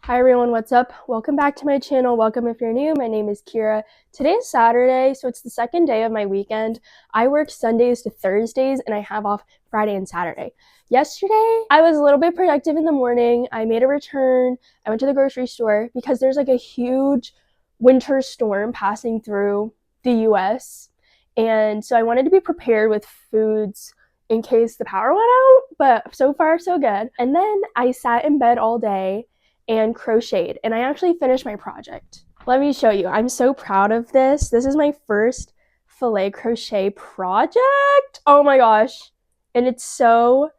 Hi everyone, what's up? Welcome back to my channel. Welcome if you're new. My name is Kira. Today is Saturday, so it's the second day of my weekend. I work Sundays to Thursdays and I have off Friday and Saturday. Yesterday, I was a little bit productive in the morning. I made a return. I went to the grocery store because there's like a huge winter storm passing through the US. And so I wanted to be prepared with foods in case the power went out, but so far so good. And then I sat in bed all day and crocheted, and I actually finished my project. Let me show you. I'm so proud of this. This is my first filet crochet project. Oh my gosh. And it's so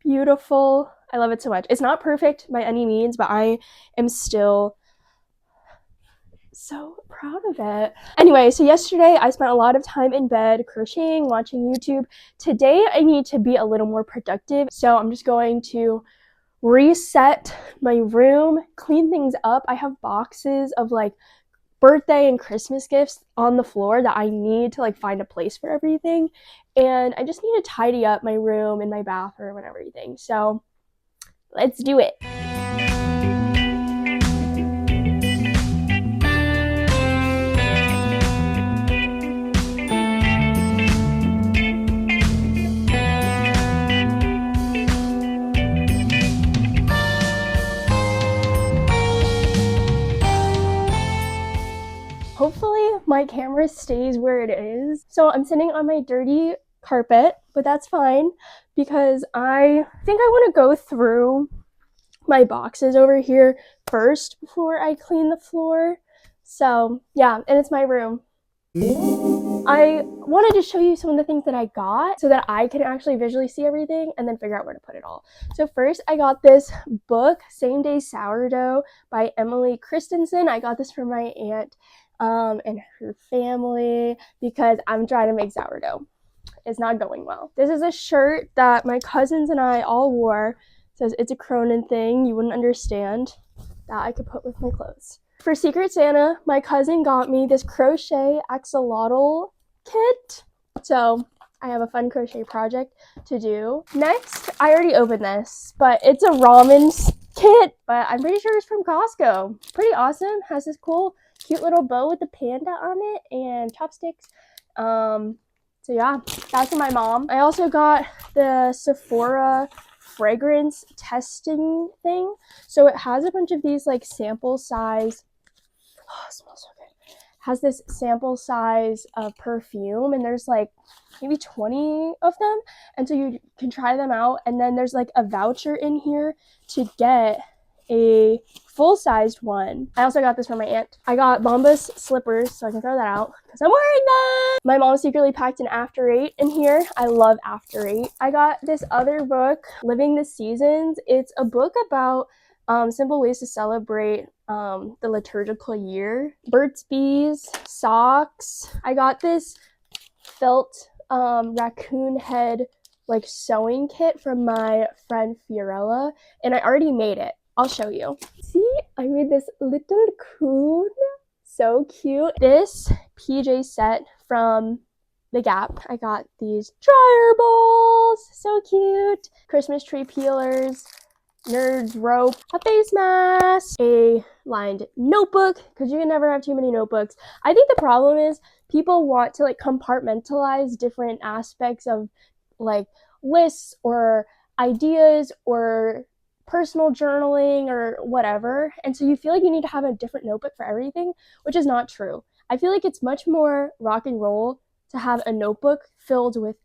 beautiful. I love it so much. It's not perfect by any means, but I am still so proud of it. Anyway, so yesterday I spent a lot of time in bed crocheting, watching YouTube. Today I need to be a little more productive, so I'm just going to reset my room, clean things up. I have boxes of like birthday and Christmas gifts on the floor that I need to like find a place for everything. And I just need to tidy up my room and my bathroom and everything. So let's do it. Hopefully my camera stays where it is. So I'm sitting on my dirty carpet, but that's fine because I think I want to go through my boxes over here first before I clean the floor. So yeah, and it's my room. I wanted to show you some of the things that I got so that I can actually visually see everything and then figure out where to put it all. So first I got this book, Same Day Sourdough by Emily Christensen. I got this from my aunt and her family because I'm trying to make sourdough. It's not going well. This is a shirt that my cousins and I all wore. It says it's a Cronin thing. You wouldn't understand. That I could put with my clothes. For Secret Santa, my cousin got me this crochet axolotl kit. So I have a fun crochet project to do. Next, I already opened this, but it's a ramen kit, but I'm pretty sure it's from Costco. Pretty awesome. Has this cool, cute little bow with the panda on it and chopsticks. So yeah, that's from my mom. I also got the Sephora fragrance testing thing. So it has a bunch of these like sample size, oh, it smells so good. Has this sample size of perfume, and there's like maybe 20 of them, and so you can try them out, and then there's like a voucher in here to get a full-sized one. I also got this from my aunt. I got Bombas slippers, so I can throw that out because I'm wearing them. My mom secretly packed an After 8 in here. I love After 8. I got this other book, Living the Seasons. It's a book about simple ways to celebrate the liturgical year. Burt's Bees, socks. I got this felt raccoon head like sewing kit from my friend Fiorella, and I already made it. I'll show you. See, I made this little coon. So cute. This PJ set from the Gap. I got these dryer balls. So cute. Christmas tree peelers. Nerds rope. A face mask. A lined notebook, because you can never have too many notebooks. I think the problem is people want to like compartmentalize different aspects of like lists or ideas or personal journaling or whatever, and so you feel like you need to have a different notebook for everything, which is not true. I feel like it's much more rock and roll to have a notebook filled with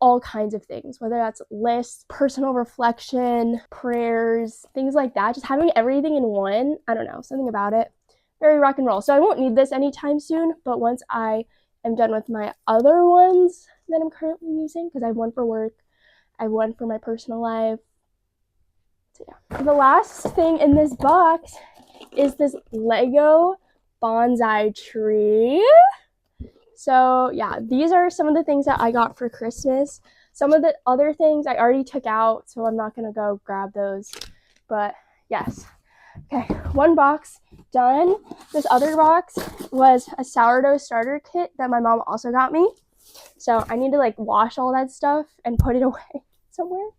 all kinds of things, whether that's lists, personal reflection, prayers, things like that. Just having everything in one, I don't know, something about it, very rock and roll. So I won't need this anytime soon, but once I am done with my other ones that I'm currently using, because I have one for work, I have one for my personal life. So yeah. The last thing in this box is this Lego bonsai tree. So yeah, these are some of the things that I got for Christmas. Some of the other things I already took out, so I'm not gonna go grab those. But yes. Okay, one box done. This other box was a sourdough starter kit that my mom also got me. So I need to like wash all that stuff and put it away somewhere.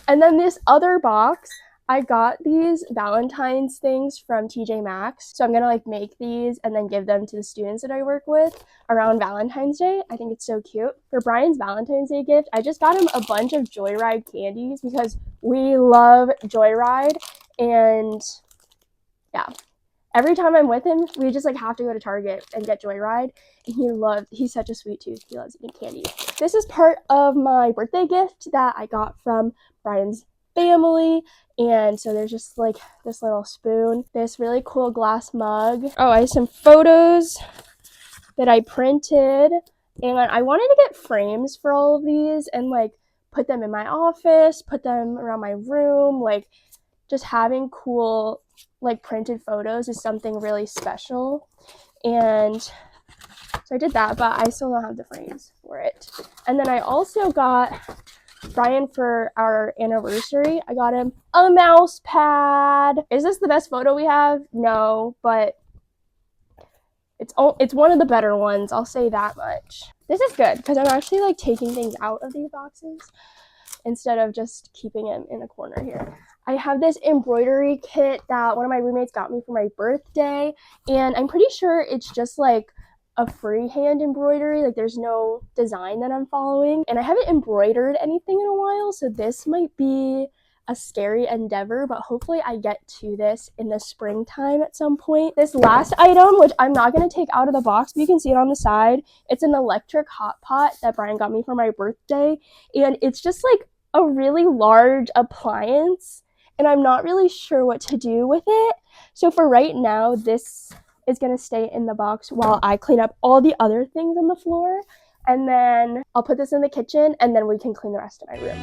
And then this other box, I got these Valentine's things from TJ Maxx, so I'm gonna like make these and then give them to the students that I work with around Valentine's Day. I think it's so cute. For Brian's Valentine's Day gift, I just got him a bunch of Joyride candies because we love Joyride, and yeah, every time I'm with him, we just like have to go to Target and get Joyride, and he's such a sweet tooth. He loves eating candy. This is part of my birthday gift that I got from Brian's family, and so there's just like this little spoon, this really cool glass mug. Oh, I have some photos that I printed, and I wanted to get frames for all of these and like put them in my office, put them around my room. Like, just having cool like printed photos is something really special, and so I did that, but I still don't have the frames for it. And then I also got Brian, for our anniversary, I got him a mouse pad. Is this the best photo we have? No, but it's one of the better ones, I'll say that much. This is good because I'm actually like taking things out of these boxes instead of just keeping them in the corner here. I have this embroidery kit that one of my roommates got me for my birthday, and I'm pretty sure it's just like a freehand embroidery, like there's no design that I'm following, and I haven't embroidered anything in a while, so this might be a scary endeavor, but hopefully I get to this in the springtime at some point. This last item, which I'm not going to take out of the box, but you can see it on the side, it's an electric hot pot that Brian got me for my birthday, and it's just like a really large appliance, and I'm not really sure what to do with it. So for right now, this is going to stay in the box while I clean up all the other things on the floor, and then I'll put this in the kitchen, and then we can clean the rest of my room.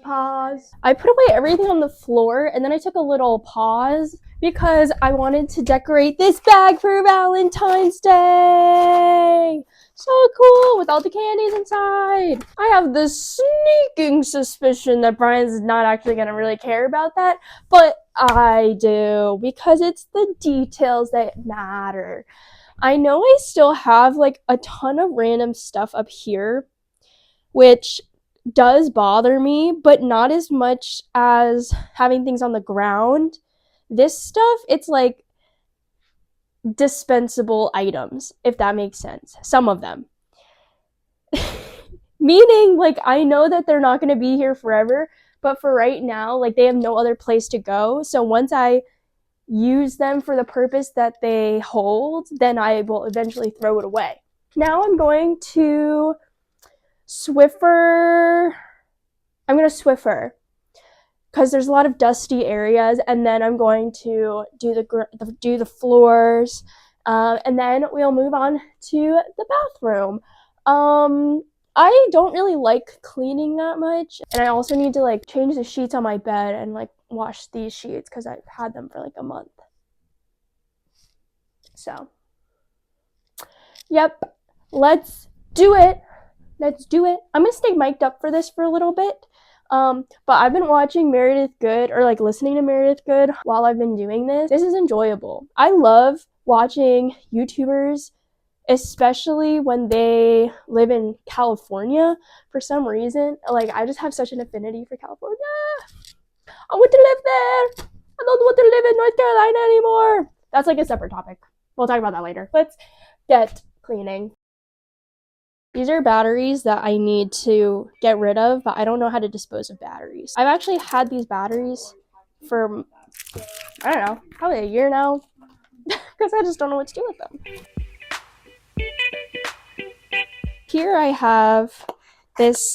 Pause. I put away everything on the floor, and then I took a little pause because I wanted to decorate this bag for Valentine's Day. So cool, with all the candies inside. I have this sneaking suspicion that Brian's not actually gonna really care about that, but I do, because it's the details that matter. I know I still have like a ton of random stuff up here, which does bother me, but not as much as having things on the ground. This stuff, it's like dispensable items, if that makes sense. Some of them. Meaning, like, I know that they're not going to be here forever, but for right now, like, they have no other place to go. So once I use them for the purpose that they hold, then I will eventually throw it away. Now I'm going to Swiffer because there's a lot of dusty areas, and then I'm going to do the floors, and then we'll move on to the bathroom. I don't really like cleaning that much, and I also need to like change the sheets on my bed and like wash these sheets because I've had them for like a month. So, yep, let's do it. I'm gonna stay mic'd up for this for a little bit. But I've been watching Meredith Good, or like listening to Meredith Good while I've been doing this. This is enjoyable. I love watching YouTubers, especially when they live in California for some reason. Like, I just have such an affinity for California. I want to live there. I don't want to live in North Carolina anymore. That's like a separate topic. We'll talk about that later. Let's get cleaning. These are batteries that I need to get rid of, but I don't know how to dispose of batteries. I've actually had these batteries for, I don't know, probably a year now, because I just don't know what to do with them. Here I have this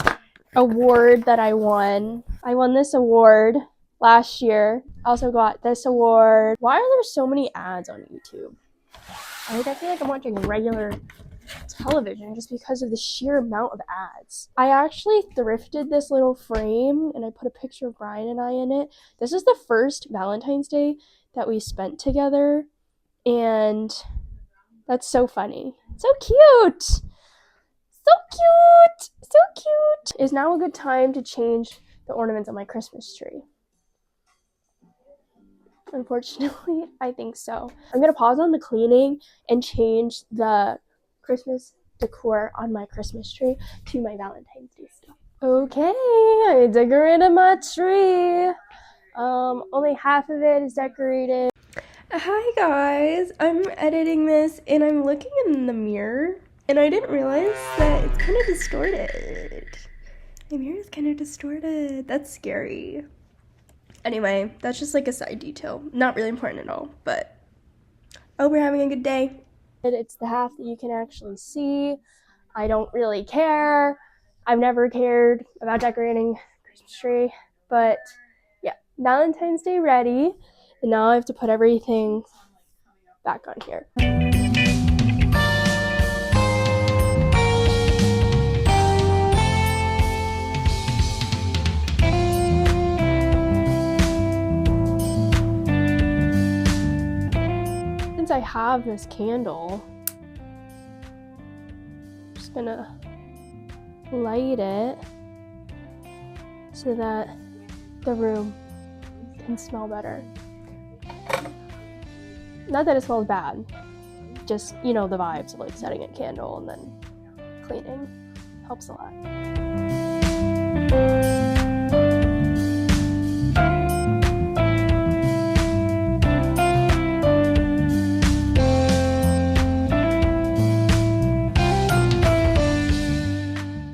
award that I won. I won this award last year. I also got this award. Why are there so many ads on YouTube? I feel like I'm watching regular television just because of the sheer amount of ads. I actually thrifted this little frame, and I put a picture of Brian and I in it. This is the first Valentine's Day that we spent together, and That's so funny. So cute. So cute. So cute. Is now a good time to change the ornaments on my Christmas tree? Unfortunately, I think so. I'm gonna pause on the cleaning and change the Christmas decor on my Christmas tree to my Valentine's Day stuff. Okay, I decorated my tree. Only half of it is decorated. Hi guys, I'm editing this and I'm looking in the mirror and I didn't realize that it's kind of distorted. My mirror is kind of distorted. That's scary. Anyway, that's just like a side detail. Not really important at all, but I hope you're having a good day. It's the half that you can actually see. I don't really care. I've never cared about decorating Christmas tree, but yeah, Valentine's Day ready. And now I have to put everything back on here. Since I have this candle, I'm just gonna light it so that the room can smell better. Not that it smells bad, just, you know, the vibes of like setting a candle and then cleaning helps a lot.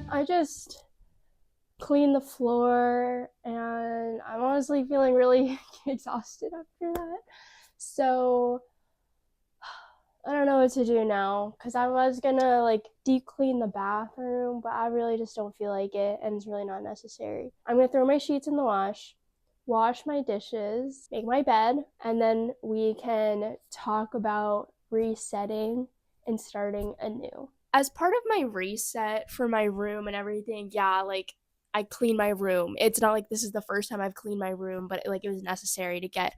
I just cleaned the floor and I'm honestly feeling really exhausted after that. So I don't know what to do now because I was gonna like deep clean the bathroom, but I really just don't feel like it and it's really not necessary. I'm gonna throw my sheets in the wash my dishes, make my bed, and then we can talk about resetting and starting anew. As part of my reset for my room and everything, yeah, like I clean my room. It's not like this is the first time I've cleaned my room, but it was necessary to get,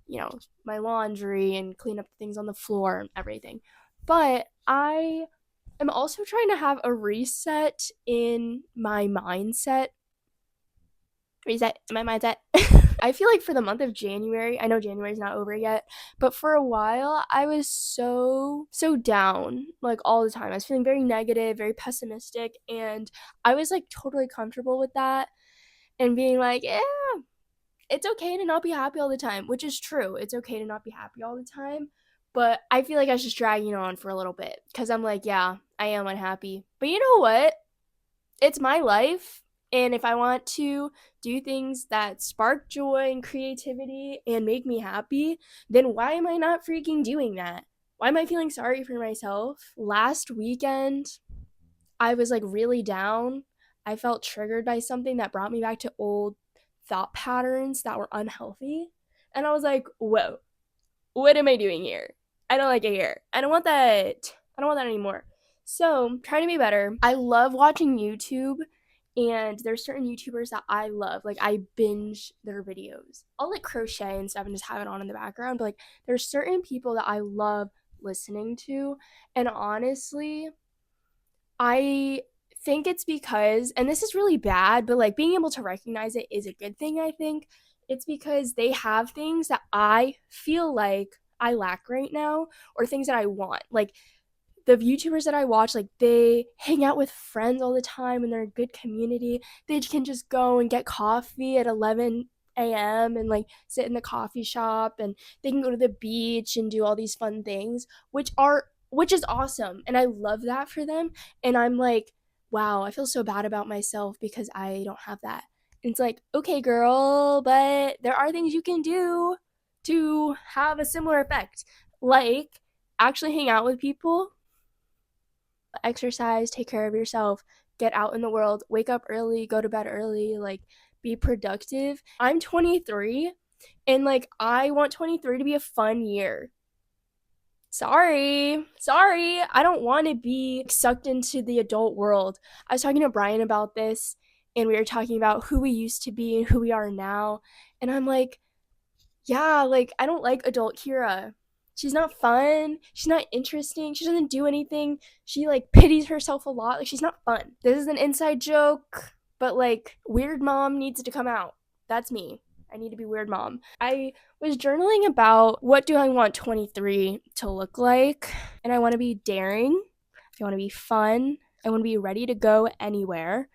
you know, my laundry and clean up things on the floor and everything. But I am also trying to have a reset in my mindset. Reset my mindset. I feel like for the month of January, I know January's not over yet, but for a while I was so down like all the time. I was feeling very negative, very pessimistic, and I was like totally comfortable with that and being like, yeah, it's okay to not be happy all the time, which is true. It's okay to not be happy all the time. But I feel like I was just dragging on for a little bit because I'm like, yeah, I am unhappy. But you know what? It's my life. And if I want to do things that spark joy and creativity and make me happy, then why am I not freaking doing that? Why am I feeling sorry for myself? Last weekend, I was like really down. I felt triggered by something that brought me back to old thought patterns that were unhealthy. And I was like, whoa, what am I doing here? I don't like it here. I don't want that. I don't want that anymore. So, trying to be better. I love watching YouTube, and there's certain YouTubers that I love. Like, I binge their videos. I'll like crochet and stuff and just have it on in the background. But like, there's certain people that I love listening to. And honestly, I think it's because, and this is really bad, but like being able to recognize it is a good thing, I think. It's because they have things that I feel like I lack right now or things that I want. Like the YouTubers that I watch, like they hang out with friends all the time and they're a good community. They can just go and get coffee at 11 a.m. and like sit in the coffee shop, and they can go to the beach and do all these fun things, which is awesome. And I love that for them. And I'm like, wow, I feel so bad about myself because I don't have that. And it's like, okay, girl, but there are things you can do to have a similar effect. Like actually hang out with people, exercise, take care of yourself, get out in the world, wake up early, go to bed early, like be productive. I'm 23 and like I want 23 to be a fun year. Sorry. I don't want to be sucked into the adult world. I was talking to Brian about this and we were talking about who we used to be and who we are now. And I'm like, yeah, like I don't like adult Kira. She's not fun. She's not interesting. She doesn't do anything. She like pities herself a lot. Like, she's not fun. This is an inside joke, but like, weird mom needs to come out. That's me. I need to be weird mom. I was journaling about what do I want 23 to look like, and I want to be daring. I want to be fun. I want to be ready to go anywhere.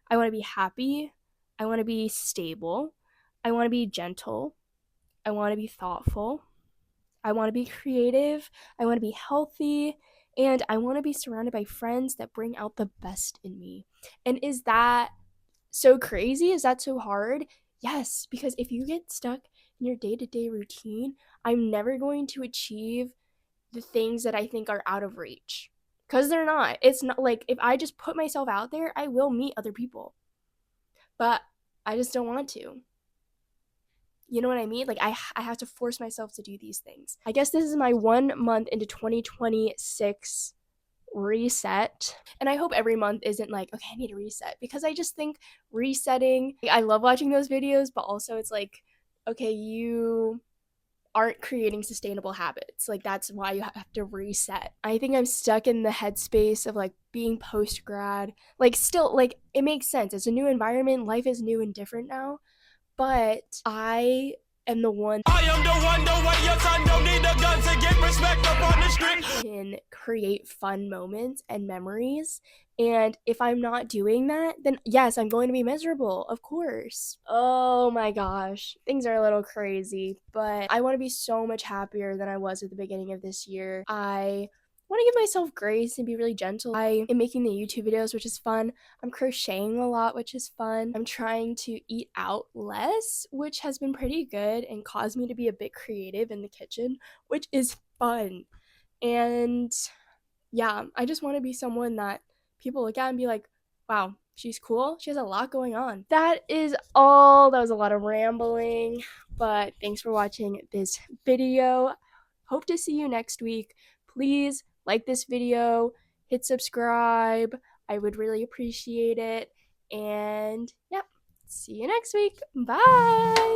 I want to be happy. I want to be stable. I want to be gentle. I want to be thoughtful. I want to be creative. I want to be healthy. And I want to be surrounded by friends that bring out the best in me. And is that so crazy? Is that so hard? Yes, because if you get stuck in your day to day routine, I'm never going to achieve the things that I think are out of reach. Because they're not. It's not like if I just put myself out there, I will meet other people. But I just don't want to. You know what I mean? Like, I have to force myself to do these things. I guess this is my 1 month into 2026 reset. And I hope every month isn't like, okay, I need a reset, because I just think resetting, I love watching those videos, but also it's like, okay, you aren't creating sustainable habits. Like, that's why you have to reset. I think I'm stuck in the headspace of like being post grad. Like, still, like, it makes sense. It's a new environment. Life is new and different now. But I am the one. I am the one, the way your son don't need a gun to get respect up on the street. Can create fun moments and memories. And if I'm not doing that, then yes, I'm going to be miserable, of course. Oh my gosh. Things are a little crazy, but I want to be so much happier than I was at the beginning of this year. I want to give myself grace and be really gentle. I am making the YouTube videos, which is fun. I'm crocheting a lot, which is fun. I'm trying to eat out less, which has been pretty good and caused me to be a bit creative in the kitchen, which is fun. And yeah, I just want to be someone that people look at and be like, wow, she's cool. She has a lot going on. That is all. That was a lot of rambling, but thanks for watching this video. Hope to see you next week. Please like this video, hit subscribe. I would really appreciate it. And yeah, see you next week. Bye.